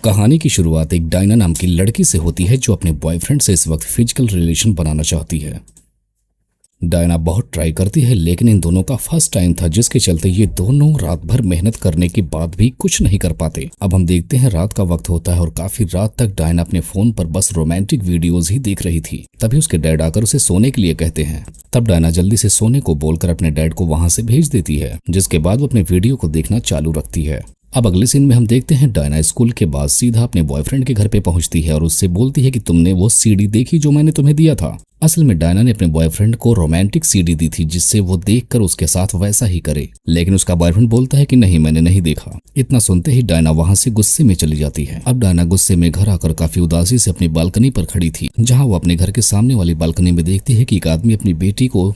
कहानी की शुरुआत एक डायना नाम की लड़की से होती है जो अपने बॉयफ्रेंड से इस वक्त फिजिकल रिलेशन बनाना चाहती है। डायना बहुत ट्राई करती है लेकिन इन दोनों का फर्स्ट टाइम था जिसके चलते ये दोनों रात भर मेहनत करने के बाद भी कुछ नहीं कर पाते। अब हम देखते हैं रात का वक्त होता है और काफी रात तक डायना अपने फोन पर बस रोमांटिक वीडियोस ही देख रही थी। तभी उसके डैड आकर उसे सोने के लिए कहते हैं। तब डायना जल्दी से सोने को बोलकर अपने डैड को वहां से भेज देती है, जिसके बाद वो अपने वीडियो को देखना चालू रखती है। अब अगले सीन में हम देखते हैं डायना स्कूल के बाद सीधा अपने बॉयफ्रेंड के घर पे पहुंचती है और उससे बोलती है कि तुमने वो सीडी देखी जो मैंने तुम्हें दिया था। असल में डायना ने अपने बॉयफ्रेंड को रोमांटिक सीडी दी थी जिससे वो देखकर उसके साथ वैसा ही करे, लेकिन उसका बॉयफ्रेंड बोलता है कि नहीं, मैंने नहीं देखा। इतना सुनते ही डायना वहां से गुस्से में चली जाती है। अब डायना गुस्से में घर आकर काफी उदासी से अपनी बालकनी पर खड़ी थी, जहाँ वो अपने घर के सामने वाली बालकनी में देखती है कि एक आदमी अपनी बेटी को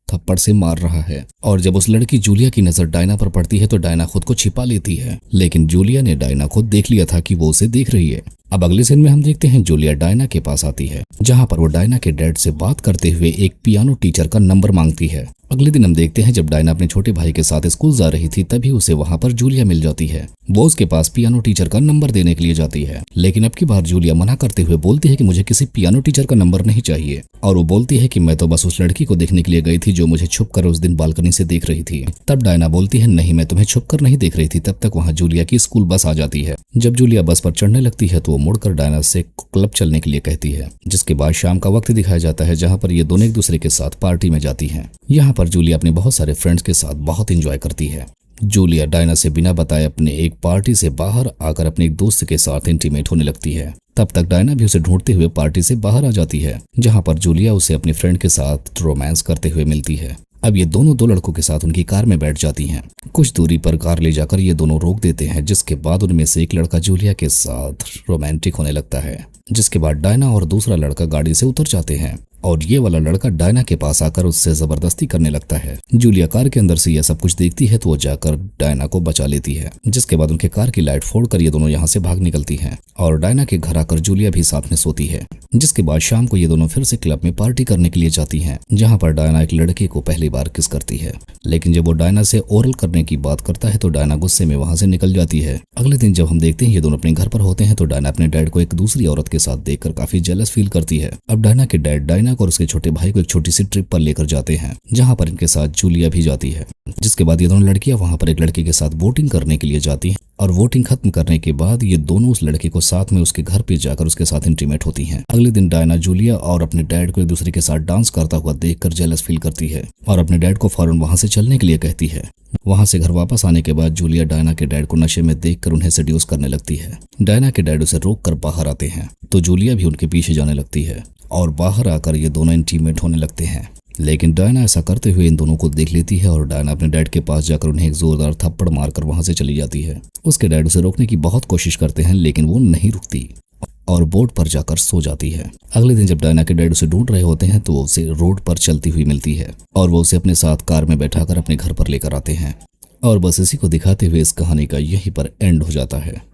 थप्पड़ से मार रहा है। और जब उस लड़की जूलिया की नजर डायना पर पड़ती है तो डायना खुद को छिपा लेती है, लेकिन जूलिया ने डायना को देख लिया था कि वो उसे देख रही है। अब अगले सीन में हम देखते हैं जूलिया डायना के पास आती है, जहां पर वो डायना के डैड से बात करते हुए एक पियानो टीचर का नंबर मांगती है। अगले दिन हम देखते हैं जब डायना अपने छोटे भाई के साथ स्कूल जा रही थी तभी उसे वहां पर जूलिया मिल जाती है। वो उसके पास पियानो टीचर का नंबर देने के लिए जाती है, लेकिन अब की बार जूलिया मना करते हुए बोलती है कि मुझे किसी पियानो टीचर का नंबर नहीं चाहिए। और वो बोलती है कि मैं तो बस उस लड़की को देखने के लिए गई थी जो मुझे छुप कर उस दिन बालकनी से देख रही थी। तब डायना बोलती है नहीं, मैं तुम्हें छुप कर नहीं देख रही थी। तब तक वहाँ जूलिया की स्कूल बस आ जाती है। जब जूलिया बस पर चढ़ने लगती है तो वो मुड़कर डायना से क्लब चलने के लिए कहती है, जिसके बाद शाम का वक्त दिखाया जाता है जहाँ पर ये दोनों एक दूसरे के साथ पार्टी में जाती हैं। यहाँ पर जूलिया अपने बहुत सारे फ्रेंड्स के साथ बहुत एंजॉय करती है। जूलिया डायना से बिना बताए अपने एक पार्टी से बाहर आकर अपने एक दोस्त के साथ इंटीमेट होने लगती है। तब तक डायना भी उसे ढूंढते हुए पार्टी से बाहर आ जाती है, जहां पर जूलिया उसे अपने फ्रेंड के साथ रोमांस करते हुए मिलती है। अब ये दोनों दो लड़कों के साथ उनकी कार में बैठ जाती हैं। कुछ दूरी पर कार ले जाकर ये दोनों रोक देते हैं, जिसके बाद उनमें से एक लड़का जूलिया के साथ रोमांटिक होने लगता है। जिसके बाद डायना और दूसरा लड़का गाड़ी से उतर जाते हैं और ये वाला लड़का डायना के पास आकर उससे जबरदस्ती करने लगता है। जूलिया कार के अंदर से यह सब कुछ देखती है तो वो जाकर डायना को बचा लेती है, जिसके बाद उनके कार की लाइट फोड़कर ये दोनों यहाँ से भाग निकलती हैं और डायना के घर आकर जूलिया भी साथ में सोती है। जिसके बाद शाम को ये दोनों फिर से क्लब में पार्टी करने के लिए जाती हैं, जहाँ पर डायना एक लड़के को पहली बार किस करती है, लेकिन जब वो डायना से ओरल करने की बात करता है तो डायना गुस्से में वहां से निकल जाती है। अगले दिन जब हम देखते हैं ये दोनों अपने घर पर होते हैं तो डायना अपने डैड को एक दूसरी औरत के साथ देखकर काफी जेलस फील करती है। अब डायना के डैड डायना को और उसके छोटे भाई को एक छोटी सी ट्रिप पर लेकर जाते हैं, जहां पर इनके साथ जूलिया भी जाती है। जिसके बाद ये दोनों लड़कियां वहां पर एक लड़के के साथ वोटिंग करने के लिए जाती हैं और वोटिंग खत्म करने के बाद ये दोनों उस लड़के को साथ में उसके घर पे जाकर उसके साथ इंटीमेट होती हैं। अगले दिन डायना जूलिया और अपने डैड को एक दूसरे के साथ डांस करता हुआ देखकर जेलस फील करती है और अपने डैड को फौरन वहां से चलने के लिए कहती है। वहां से घर वापस आने के बाद जूलिया डायना के डैड को नशे में देखकर उन्हें सेड्यूस करने लगती है। डायना के डैड उसे रोक कर बाहर आते हैं तो जूलिया भी उनके पीछे जाने लगती है और बाहर आकर ये दोनों इंटीमेट होने लगते हैं, लेकिन डायना ऐसा करते हुए इन दोनों को देख लेती है और डायना अपने डैड के पास जाकर उन्हें एक जोरदार थप्पड़ मारकर वहां से चली जाती है। उसके डैड उसे रोकने की बहुत कोशिश करते हैं लेकिन वो नहीं रुकती और बोर्ड पर जाकर सो जाती है। अगले दिन जब डायना के डैड उसे ढूंढ रहे होते हैं तो वो उसे रोड पर चलती हुई मिलती है और वो उसे अपने साथ कार में बैठाकर अपने घर पर लेकर आते हैं। और बस इसी को दिखाते हुए इस कहानी का यहीं पर एंड हो जाता है।